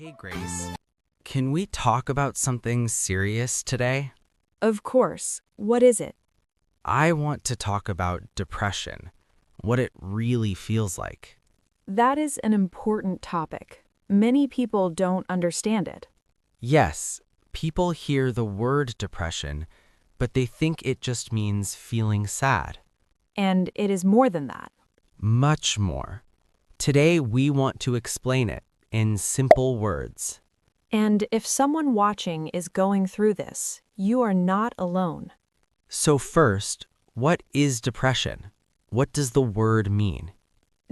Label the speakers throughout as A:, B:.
A: Hey Grace, can we talk about something serious today?
B: Of course. What is it?
A: I want to talk about depression, what it really feels like.
B: That is an important topic. Many people don't understand it.
A: Yes, people hear the word depression, but they think it just means feeling sad.
B: And it is more than that.
A: Much more. Today we want to explain it in simple words.
B: And if someone watching is going through this, you are not alone.
A: So first, what is depression? What does the word mean?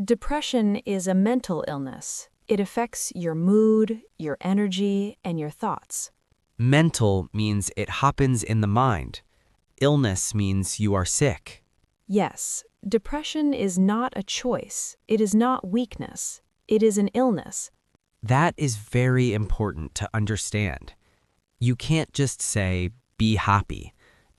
B: Depression is a mental illness. It affects your mood, your energy, and your thoughts.
A: Mental means it happens in the mind. Illness means you are sick.
B: Yes, depression is not a choice. It is not weakness. It is an illness.
A: That is very important to understand. You can't just say, be happy.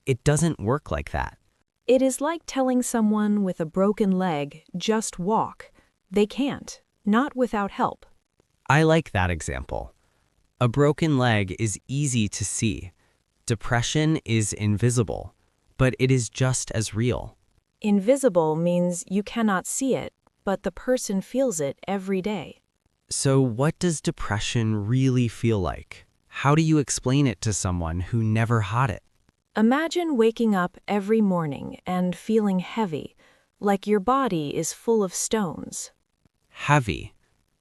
A: It doesn't work like that.
B: It is like telling someone with a broken leg, just walk. They can't, not without help.
A: I like that example. A broken leg is easy to see. Depression is invisible, but it is just as real.
B: Invisible means you cannot see it, but the person feels it every day.
A: So what does depression really feel like? How do you explain it to someone who never had it?
B: Imagine waking up every morning and feeling heavy, like your body is full of stones.
A: Heavy.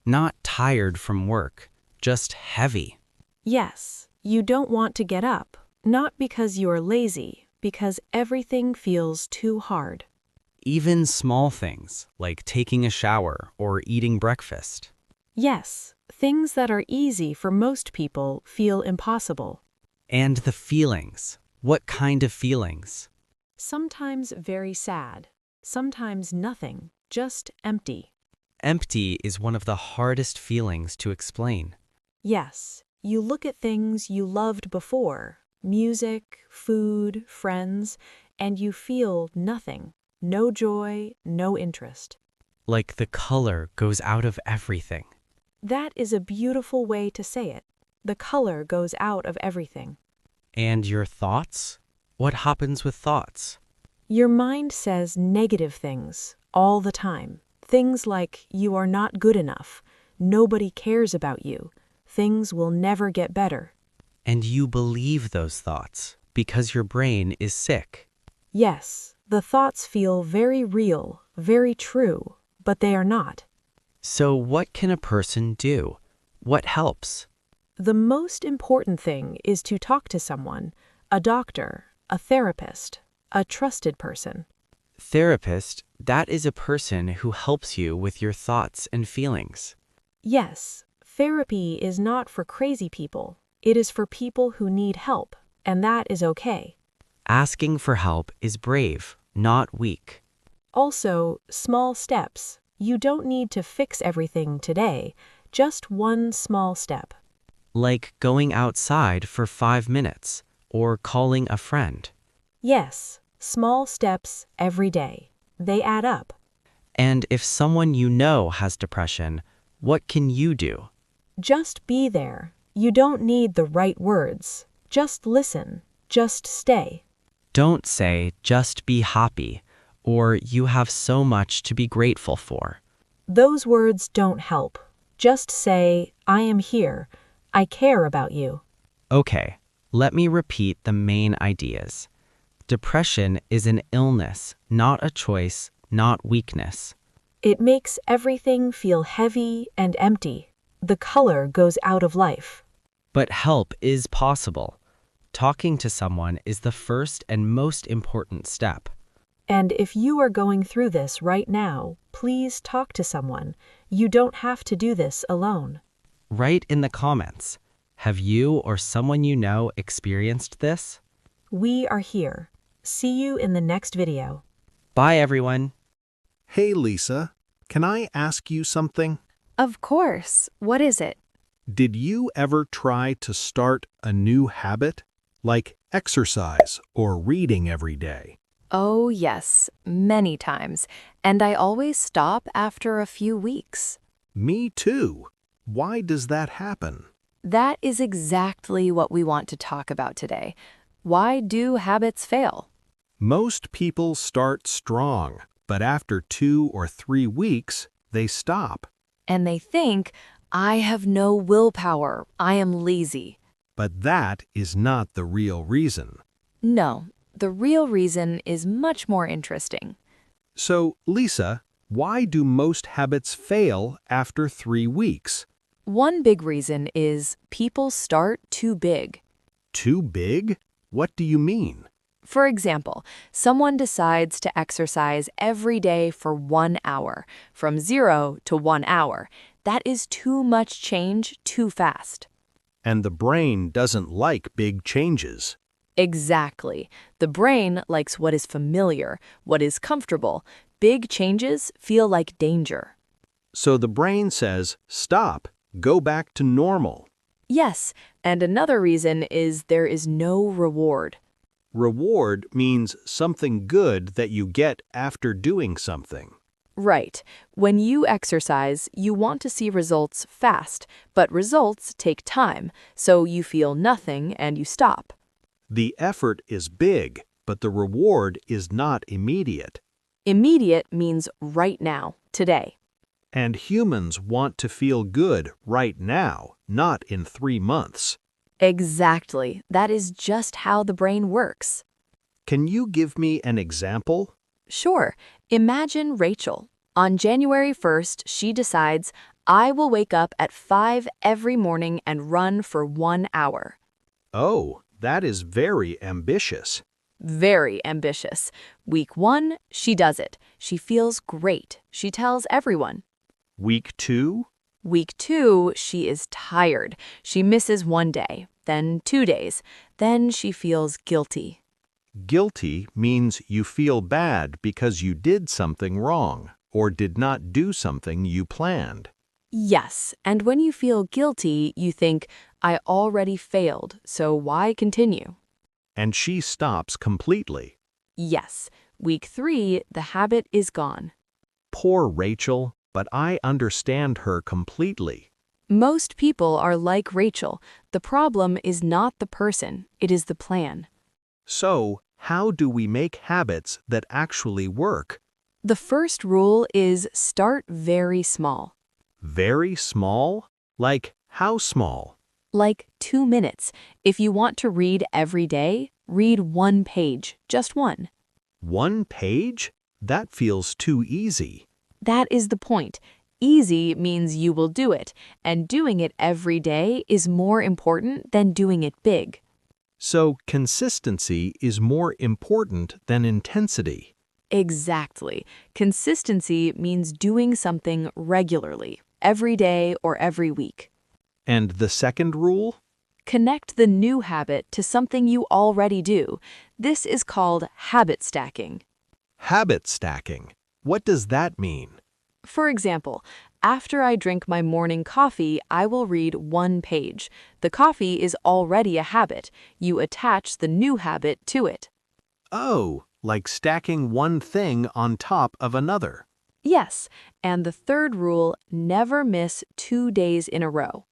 A: Not tired from work, just heavy.
B: Yes, you don't want to get up, not because you are lazy, because everything feels too hard.
A: Even small things, like taking a shower or eating breakfast.
B: Yes, things that are easy for most people feel impossible.
A: And the feelings. What kind of feelings?
B: Sometimes very sad, sometimes nothing, just empty.
A: Empty is one of the hardest feelings to explain.
B: Yes, you look at things you loved before, music, food, friends, and you feel nothing, no joy, no interest.
A: Like the color goes out of everything.
B: That is a beautiful way to say it. The color goes out of everything.
A: And your thoughts? What happens with thoughts?
B: Your mind says negative things all the time. Things like you are not good enough, nobody cares about you, things will never get better.
A: And you believe those thoughts because your brain is sick.
B: Yes, the thoughts feel very real, very true, but they are not.
A: So what can a person do? What helps?
B: The most important thing is to talk to someone, a doctor, a therapist, a trusted person.
A: Therapist, that is a person who helps you with your thoughts and feelings.
B: Yes, therapy is not for crazy people. It is for people who need help, and that is okay.
A: Asking for help is brave, not weak.
B: Also, small steps. You don't need to fix everything today, just one small step.
A: Like going outside for 5 minutes or calling a friend.
B: Yes, small steps every day. They add up.
A: And if someone you know has depression, what can you do?
B: Just be there. You don't need the right words. Just listen. Just stay.
A: Don't say, just be happy, or you have so much to be grateful for.
B: Those words don't help. Just say, I am here. I care about you.
A: Okay, let me repeat the main ideas. Depression is an illness, not a choice, not weakness.
B: It makes everything feel heavy and empty. The color goes out of life.
A: But help is possible. Talking to someone is the first and most important step.
B: And if you are going through this right now, please talk to someone. You don't have to do this alone.
A: Write in the comments. Have you or someone you know experienced this?
B: We are here. See you in the next video.
A: Bye, everyone.
C: Hey, Lisa, can I ask you something?
D: Of course. What is it?
C: Did you ever try to start a new habit, like exercise or reading every day?
D: Oh, yes, many times. And I always stop after a few weeks.
C: Me too. Why does that happen?
D: That is exactly what we want to talk about today. Why do habits fail?
C: Most people start strong, but after 2 or 3 weeks, they stop.
D: And they think, I have no willpower, I am lazy.
C: But that is not the real reason.
D: No, the real reason is much more interesting.
C: So, Lisa, why do most habits fail after 3 weeks?
D: One big reason is people start too big.
C: Too big? What do you mean?
D: For example, someone decides to exercise every day for 1 hour, from 0 to 1 hour. That is too much change too fast.
C: And the brain doesn't like big changes.
D: Exactly. The brain likes what is familiar, what is comfortable. Big changes feel like danger.
C: So the brain says, stop, go back to normal.
D: Yes, and another reason is there is no reward.
C: Reward means something good that you get after doing something.
D: Right. When you exercise, you want to see results fast, but results take time, so you feel nothing and you stop.
C: The effort is big, but the reward is not immediate.
D: Immediate means right now, today.
C: And humans want to feel good right now, not in 3 months.
D: Exactly. That is just how the brain works.
C: Can you give me an example?
D: Sure. Imagine Rachel. On January 1st, she decides, I will wake up at 5 every morning and run for 1 hour.
C: Oh, that is very ambitious.
D: Very ambitious. Week 1, she does it. She feels great. She tells everyone.
C: Week 2?
D: Week 2, she is tired. She misses 1 day, then 2 days. Then she feels guilty.
C: Guilty means you feel bad because you did something wrong or did not do something you planned.
D: Yes, and when you feel guilty, you think, I already failed, so why continue?
C: And she stops completely.
D: Yes, week 3, the habit is gone.
C: Poor Rachel, but I understand her completely.
D: Most people are like Rachel. The problem is not the person, it is the plan.
C: So, how do we make habits that actually work?
D: The first rule is start very small.
C: Very small? Like how small?
D: Like 2 minutes. If you want to read every day, read 1 page, just 1.
C: 1 page? That feels too easy.
D: That is the point. Easy means you will do it, and doing it every day is more important than doing it big.
C: So, consistency is more important than intensity.
D: Exactly. Consistency means doing something regularly, every day or every week.
C: And the second rule?
D: Connect the new habit to something you already do. This is called habit stacking.
C: Habit stacking. What does that mean?
D: For example, after I drink my morning coffee, I will read 1 page. The coffee is already a habit. You attach the new habit to it.
C: Oh, like stacking one thing on top of another.
D: Yes, and the third rule, never miss 2 days in a row.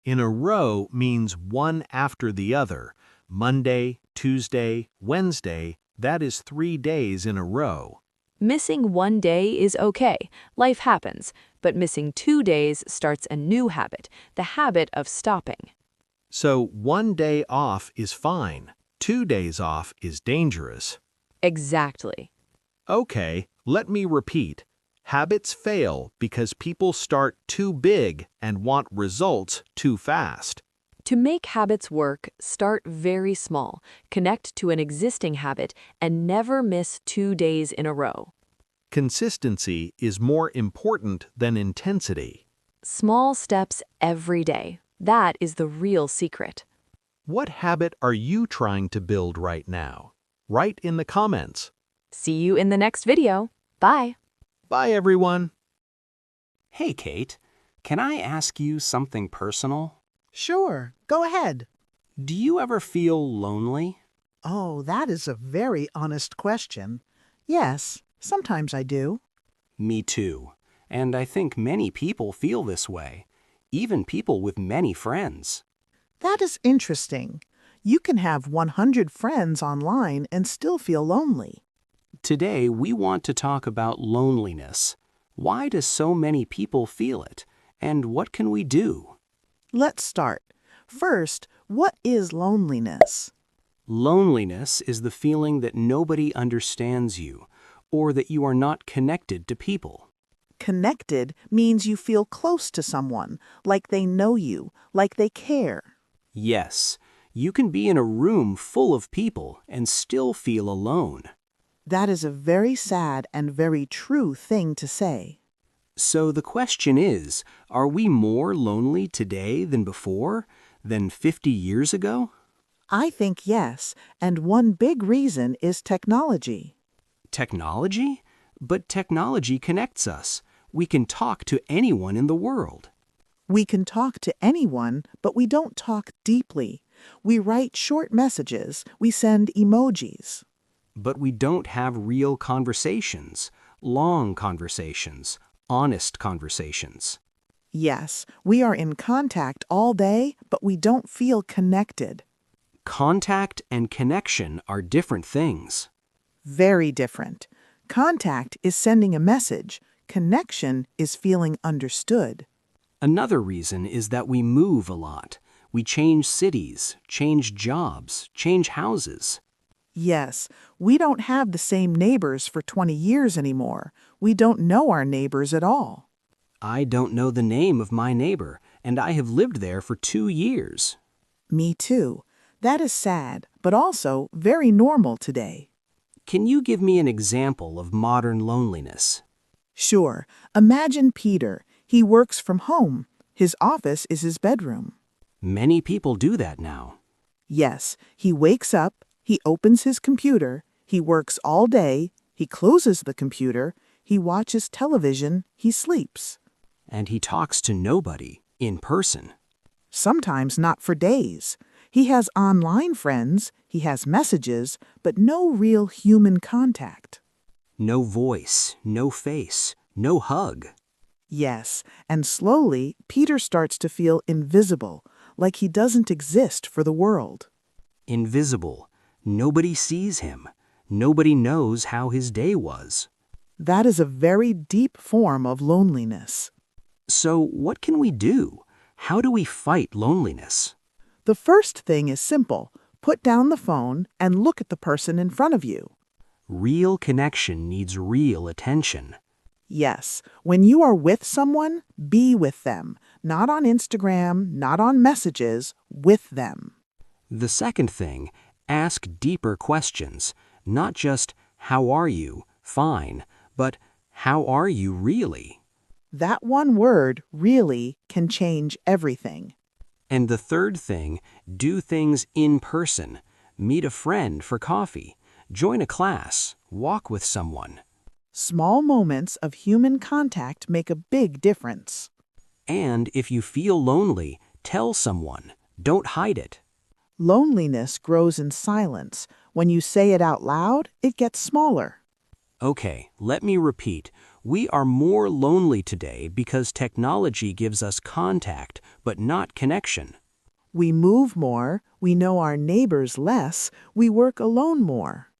C: In a row means one after the other. Monday, Tuesday, Wednesday, that is 3 days in a row.
D: Missing 1 day is okay, life happens, but missing 2 days starts a new habit, the habit of stopping.
C: So 1 day off is fine. 2 days off is dangerous.
D: Exactly.
C: Okay, let me repeat. Habits fail because people start too big and want results too fast.
D: To make habits work, start very small, connect to an existing habit, and never miss 2 days in a row.
C: Consistency is more important than intensity.
D: Small steps every day. That is the real secret.
C: What habit are you trying to build right now? Write in the comments.
D: See you in the next video. Bye.
C: Bye, everyone.
E: Hey, Kate, can I ask you something personal?
F: Sure, go ahead.
E: Do you ever feel lonely?
F: Oh, that is a very honest question. Yes, sometimes I do.
E: Me too. And I think many people feel this way. even people with many friends.
F: That is interesting. You can have 100 friends online and still feel lonely.
E: Today, we want to talk about loneliness. Why do so many people feel it? And what can we do?
F: Let's start. First, what is loneliness?
E: Loneliness is the feeling that nobody understands you, or that you are not connected to people.
F: Connected means you feel close to someone, like they know you, like they care.
E: Yes, you can be in a room full of people and still feel alone.
F: That is a very sad and very true thing to say.
E: So the question is, are we more lonely today than before, than 50 years ago?
F: I think yes, and one big reason is technology.
E: Technology? But technology connects us. We can talk to anyone in the world.
F: We can talk to anyone, but we don't talk deeply. We write short messages, we send emojis.
E: But we don't have real conversations, long conversations, honest conversations.
F: Yes, we are in contact all day, but we don't feel connected.
E: Contact and connection are different things.
F: Very different. Contact is sending a message. Connection is feeling understood.
E: Another reason is that we move a lot. We change cities, change jobs, change houses.
F: Yes, we don't have the same neighbors for 20 years anymore. We don't know our neighbors at all.
E: I don't know the name of my neighbor, and I have lived there for 2 years.
F: Me too. That is sad, but also very normal today.
E: Can you give me an example of modern loneliness?
F: Sure, imagine Peter. He works from home. His office is his bedroom.
E: Many people do that now.
F: Yes, he wakes up, he opens his computer, he works all day, he closes the computer, he watches television, he sleeps.
E: And he talks to nobody in person.
F: Sometimes not for days. He has online friends, he has messages, but no real human contact.
E: No voice, no face, no hug.
F: Yes, and slowly Peter starts to feel invisible, like he doesn't exist for the world.
E: Invisible. Nobody sees him. Nobody knows how his day was.
F: That is a very deep form of loneliness.
E: So what can we do? How do we fight loneliness?
F: The first thing is simple. Put down the phone and look at the person in front of you.
E: Real connection needs real attention.
F: Yes, when you are with someone, be with them. Not on Instagram, not on messages, with them.
E: The second thing, ask deeper questions. Not just, how are you? Fine. But, how are you really?
F: That one word, really, can change everything.
E: And the third thing, do things in person. Meet a friend for coffee. Join a class. Walk with someone.
F: Small moments of human contact make a big difference.
E: And if you feel lonely, tell someone. Don't hide it.
F: Loneliness grows in silence. When you say it out loud, it gets smaller.
E: Okay, let me repeat. We are more lonely today because technology gives us contact, but not connection.
F: We move more, we know our neighbors less, we work alone more.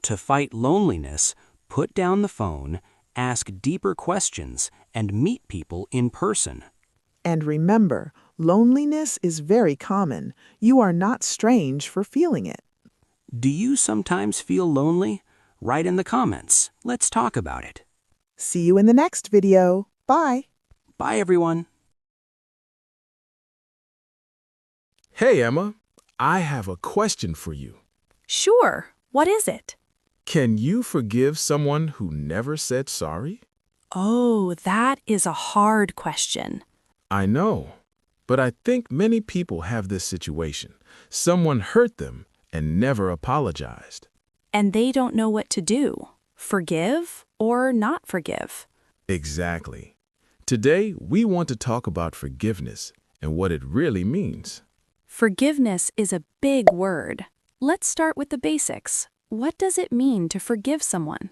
E: To fight loneliness, put down the phone, ask deeper questions, and meet people in person.
F: And remember, loneliness is very common. You are not strange for feeling it.
E: Do you sometimes feel lonely? Write in the comments. Let's talk about it.
F: See you in the next video. Bye.
E: Bye, everyone.
G: Hey, Emma, I have a question for you.
B: Sure. What is it?
G: Can you forgive someone who never said sorry?
B: Oh, that is a hard question.
G: I know, but I think many people have this situation. Someone hurt them and never apologized.
B: And they don't know what to do. Forgive or not forgive?
G: Exactly. Today, we want to talk about forgiveness and what it really means.
B: Forgiveness is a big word. Let's start with the basics. What does it mean to forgive someone?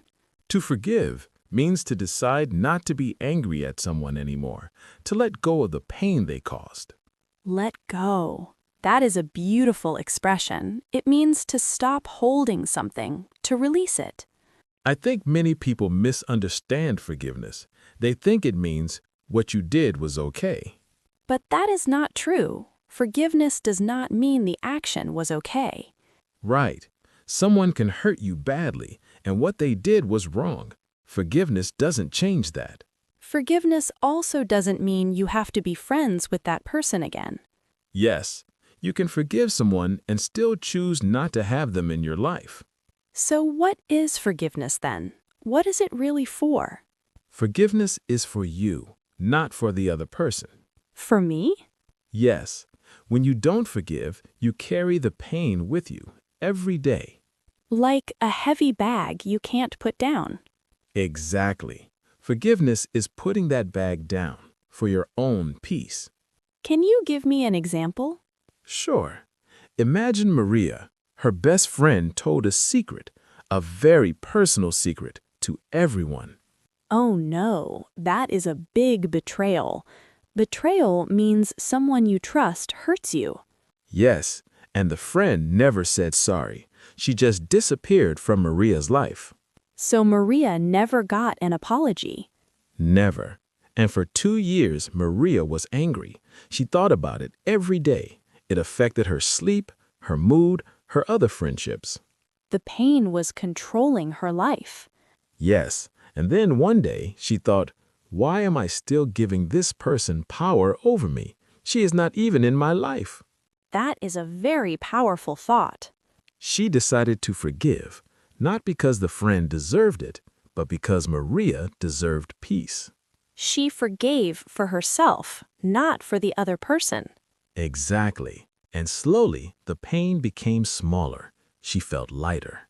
G: To forgive means to decide not to be angry at someone anymore, to let go of the pain they caused.
B: Let go. That is a beautiful expression. It means to stop holding something, to release it.
G: I think many people misunderstand forgiveness. They think it means what you did was okay.
B: But that is not true. Forgiveness does not mean the action was okay.
G: Right. Someone can hurt you badly, and what they did was wrong. Forgiveness doesn't change that.
B: Forgiveness also doesn't mean you have to be friends with that person again.
G: Yes, you can forgive someone and still choose not to have them in your life.
B: So what is forgiveness then? What is it really for?
G: Forgiveness is for you, not for the other person.
B: For me?
G: Yes, when you don't forgive, you carry the pain with you every day.
B: Like a heavy bag you can't put down.
G: Exactly. Forgiveness is putting that bag down for your own peace.
B: Can you give me an example?
G: Sure. Imagine Maria. Her best friend told a secret, a very personal secret, to everyone.
B: Oh no, that is a big betrayal. Betrayal means someone you trust hurts you.
G: Yes, and the friend never said sorry. She just disappeared from Maria's life.
B: So Maria never got an apology.
G: Never. And for 2 years, Maria was angry. She thought about it every day. It affected her sleep, her mood, her other friendships.
B: The pain was controlling her life.
G: Yes, and then one day she thought, why am I still giving this person power over me? She is not even in my life.
B: That is a very powerful thought.
G: She decided to forgive, not because the friend deserved it, but because Maria deserved peace.
B: She forgave for herself, not for the other person.
G: Exactly. And slowly, the pain became smaller. She felt lighter.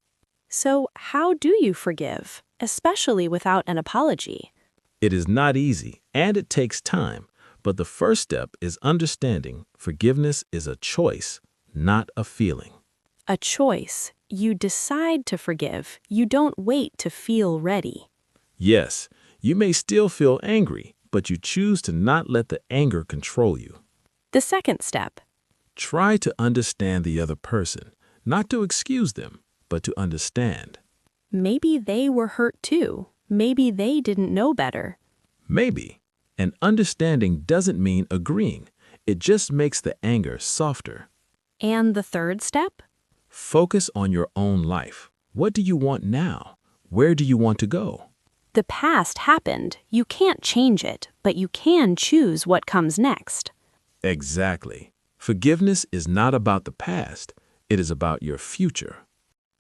B: So how do you forgive, especially without an apology?
G: It is not easy, and it takes time. But the first step is understanding forgiveness is a choice, not a feeling.
B: A choice. You decide to forgive. You don't wait to feel ready.
G: Yes, you may still feel angry, but you choose to not let the anger control you.
B: The second step.
G: Try to understand the other person, not to excuse them, but to understand.
B: Maybe they were hurt too. Maybe they didn't know better.
G: Maybe. And understanding doesn't mean agreeing. It just makes the anger softer.
B: And the third step?
G: Focus on your own life. What do you want now? Where do you want to go?
B: The past happened. You can't change it, but you can choose what comes next.
G: Exactly. Forgiveness is not about the past. It is about your future.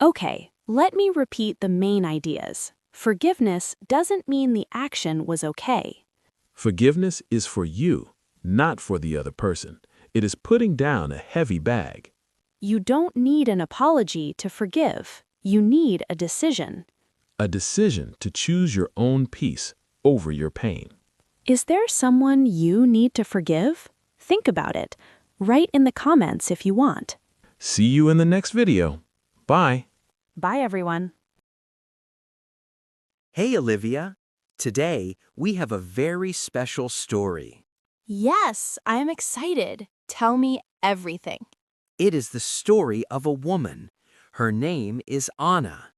B: Okay, let me repeat the main ideas. Forgiveness doesn't mean the action was okay.
G: Forgiveness is for you, not for the other person. It is putting down a heavy bag.
B: You don't need an apology to forgive. You need a decision.
G: A decision to choose your own peace over your pain.
B: Is there someone you need to forgive? Think about it. Write in the comments if you want.
G: See you in the next video. Bye.
B: Bye, everyone.
A: Hey, Olivia. Today, we have a very special story.
D: Yes, I am excited. Tell me everything.
A: It is the story of a woman. Her name is Anna.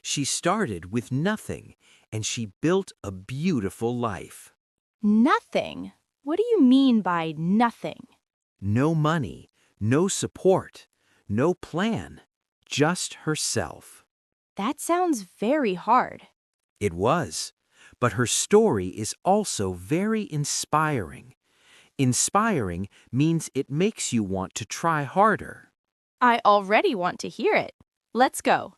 A: She started with nothing, and she built a beautiful life.
D: Nothing? What do you mean by nothing?
A: No money, no support, no plan, just herself.
D: That sounds very hard.
A: It was, but her story is also very inspiring. Inspiring means it makes you want to try harder.
D: I already want to hear it. Let's go.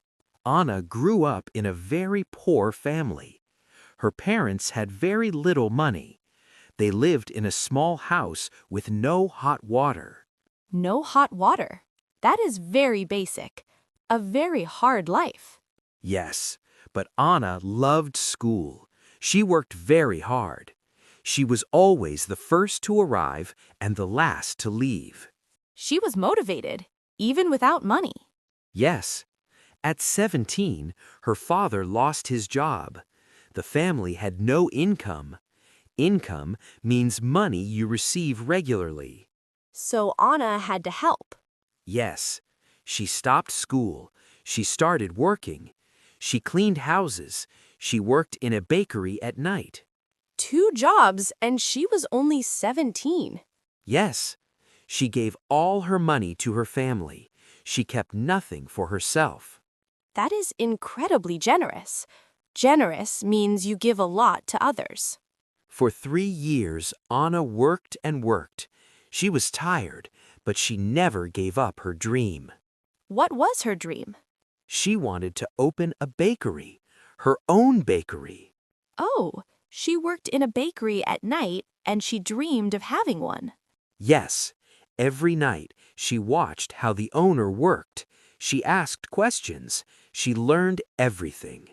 A: Anna grew up in a very poor family. Her parents had very little money. They lived in a small house with no hot water.
D: No hot water. That is very basic. A very hard life.
A: Yes, but Anna loved school. She worked very hard. She was always the first to arrive and the last to leave.
D: She was motivated, even without money.
A: Yes. At 17, her father lost his job. The family had no income. Income means money you receive regularly.
D: So Anna had to help.
A: Yes, she stopped school. She started working. She cleaned houses. She worked in a bakery at night.
D: 2 jobs, and she was only 17.
A: Yes, she gave all her money to her family. She kept nothing for herself.
D: That is incredibly generous. Generous means you give a lot to others.
A: For 3 years, Anna worked and worked. She was tired, but she never gave up her dream.
D: What was her dream?
A: She wanted to open a bakery, her own bakery.
D: Oh, she worked in a bakery at night and she dreamed of having one.
A: Yes, every night she watched how the owner worked. She asked questions. She learned everything.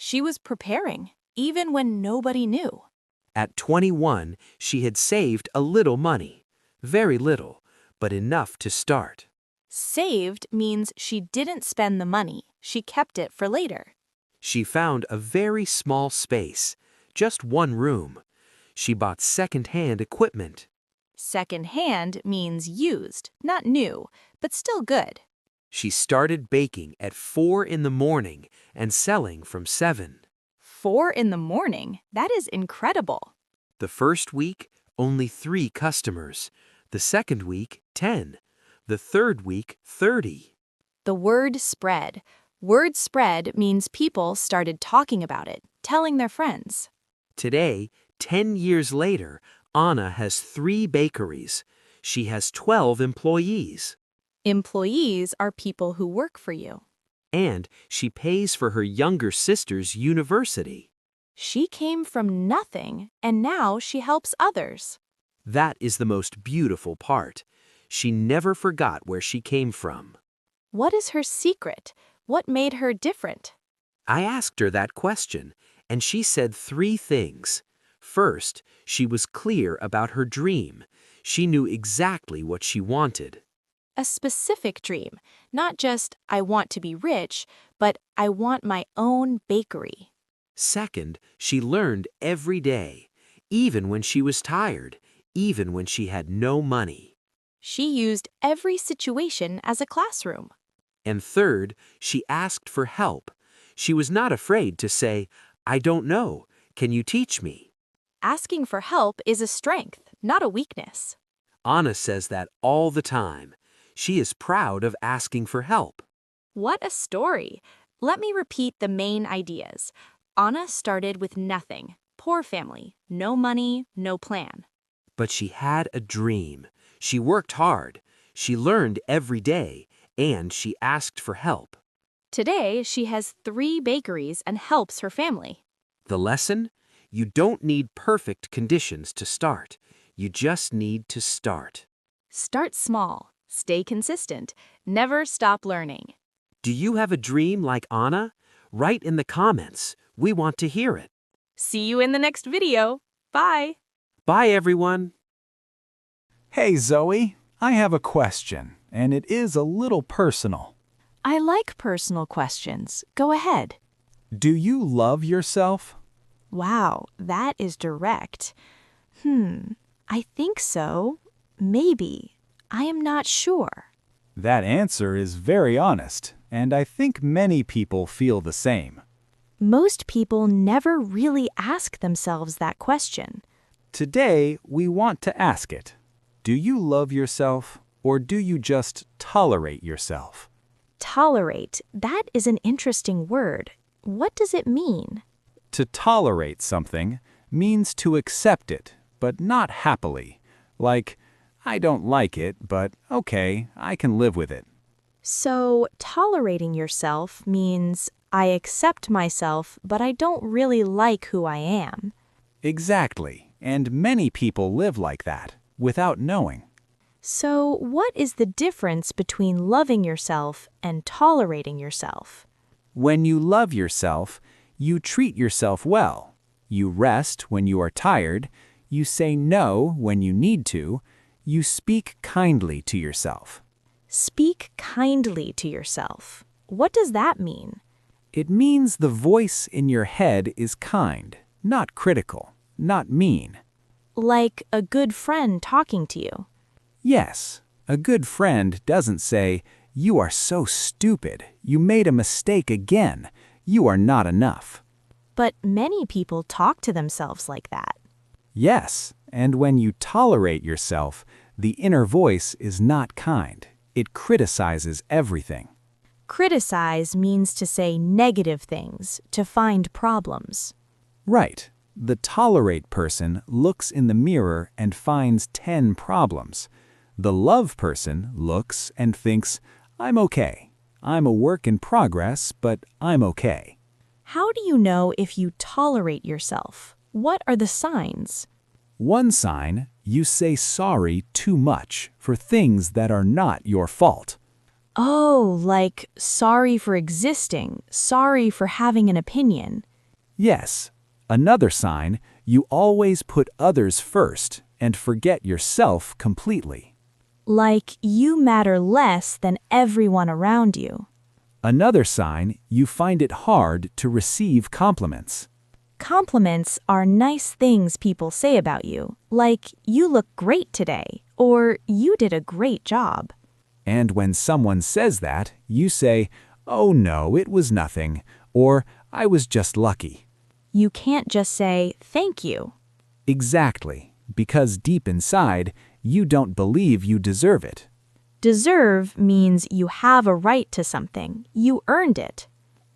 D: She was preparing, even when nobody knew.
A: At 21, she had saved a little money. Very little, but enough to start.
D: Saved means she didn't spend the money. She kept it for later.
A: She found a very small space, just one room. She bought second-hand equipment.
D: Second-hand means used, not new, but still good.
A: She started baking at 4 in the morning and selling from 7.
D: 4 in the morning? That is incredible.
A: The first week, only 3 customers. The second week, 10. The third week, 30.
D: The word spread. Word spread means people started talking about it, telling their friends.
A: Today, 10 years later, Anna has 3 bakeries. She has 12 employees.
D: Employees are people who work for you.
A: And she pays for her younger sister's university.
D: She came from nothing, and now she helps others.
A: That is the most beautiful part. She never forgot where she came from.
D: What is her secret? What made her different?
A: I asked her that question, and she said 3 things. First, she was clear about her dream. She knew exactly what she wanted.
D: A specific dream, not just, I want to be rich, but I want my own bakery.
A: Second, she learned every day, even when she was tired, even when she had no money.
D: She used every situation as a classroom.
A: And third, she asked for help. She was not afraid to say, I don't know. Can you teach me?
D: Asking for help is a strength, not a weakness.
A: Anna says that all the time. She is proud of asking for help.
D: What a story! Let me repeat the main ideas. Anna started with nothing. Poor family. No money, no plan.
A: But she had a dream. She worked hard. She learned every day, and she asked for help.
D: Today, she has 3 bakeries and helps her family.
A: The lesson? You don't need perfect conditions to start. You just need to start.
D: Start small. Stay consistent. Never stop learning.
A: Do you have a dream like Anna? Write in the comments. We want to hear it.
D: See you in the next video. Bye.
A: Bye, everyone.
H: Hey, Zoe, I have a question, and it is a little personal.
B: I like personal questions. Go ahead.
H: Do you love yourself?
B: Wow, that is direct. I think so. Maybe. I am not sure.
H: That answer is very honest, and I think many people feel the same.
B: Most people never really ask themselves that question.
H: Today, we want to ask it. Do you love yourself, or do you just tolerate yourself?
B: Tolerate, that is an interesting word. What does it mean?
H: To tolerate something means to accept it, but not happily. Like, I don't like it, but okay, I can live with it.
B: So, tolerating yourself means I accept myself, but I don't really like who I am.
H: Exactly, and many people live like that, without knowing.
B: So, what is the difference between loving yourself and tolerating yourself?
H: When you love yourself, you treat yourself well. You rest when you are tired. You say no when you need to. You speak kindly to yourself.
B: Speak kindly to yourself. What does that mean?
H: It means the voice in your head is kind, not critical, not mean.
B: Like a good friend talking to you.
H: Yes, a good friend doesn't say, "You are so stupid, you made a mistake again, you are not enough."
B: But many people talk to themselves like that.
H: Yes, and when you tolerate yourself, the inner voice is not kind. It criticizes everything.
B: Criticize means to say negative things, to find problems.
H: Right. The tolerate person looks in the mirror and finds 10 problems. The love person looks and thinks, "I'm okay. I'm a work in progress, but I'm okay."
B: How do you know if you tolerate yourself? What are the signs?
H: One sign, you say sorry too much for things that are not your fault.
B: Oh, like sorry for existing, sorry for having an opinion.
H: Yes. Another sign, you always put others first and forget yourself completely.
B: Like you matter less than everyone around you.
H: Another sign, you find it hard to receive compliments.
B: Compliments are nice things people say about you, like you look great today, or you did a great job.
H: And when someone says that, you say, "Oh no, it was nothing," or "I was just lucky."
B: You can't just say thank you.
H: Exactly, because deep inside, you don't believe you deserve it.
B: Deserve means you have a right to something. You earned it.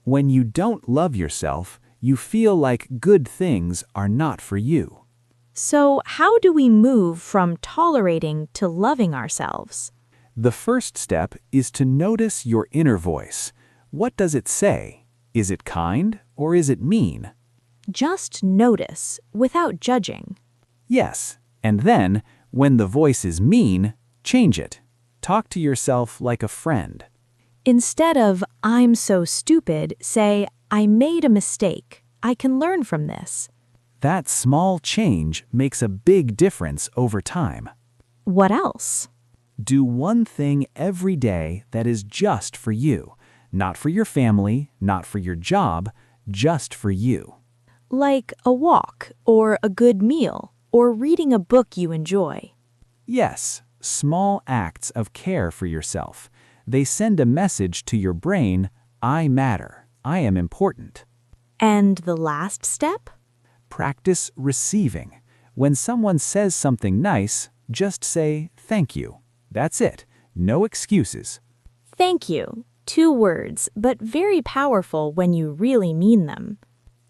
H: When you don't love yourself, you feel like good things are not for you.
B: So, how do we move from tolerating to loving ourselves?
H: The first step is to notice your inner voice. What does it say? Is it kind or is it mean?
B: Just notice, without judging.
H: Yes, and then, when the voice is mean, change it. Talk to yourself like a friend.
B: Instead of, "I'm so stupid," say, "I made a mistake. I can learn from this."
H: That small change makes a big difference over time.
B: What else?
H: Do one thing every day that is just for you. Not for your family, not for your job, just for you.
B: Like a walk, or a good meal, or reading a book you enjoy.
H: Yes, small acts of care for yourself. They send a message to your brain, "I matter, I am important."
B: And the last step?
H: Practice receiving. When someone says something nice, just say thank you. That's it. No excuses.
B: Thank you. 2 words, but very powerful when you really mean them.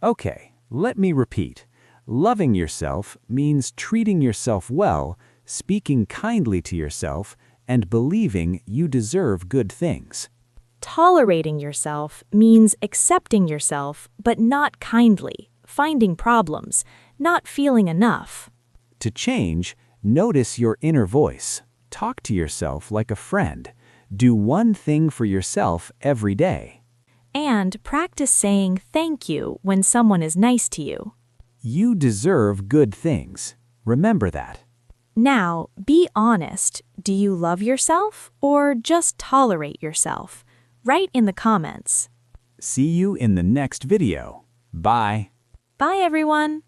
H: Okay, let me repeat. Loving yourself means treating yourself well, speaking kindly to yourself, and believing you deserve good things.
B: Tolerating yourself means accepting yourself, but not kindly, finding problems, not feeling enough.
H: To change, notice your inner voice. Talk to yourself like a friend. Do one thing for yourself every day.
B: And practice saying thank you when someone is nice to you.
H: You deserve good things. Remember that.
B: Now, be honest. Do you love yourself or just tolerate yourself? Write in the comments.
H: See you in the next video. Bye.
B: Bye, everyone.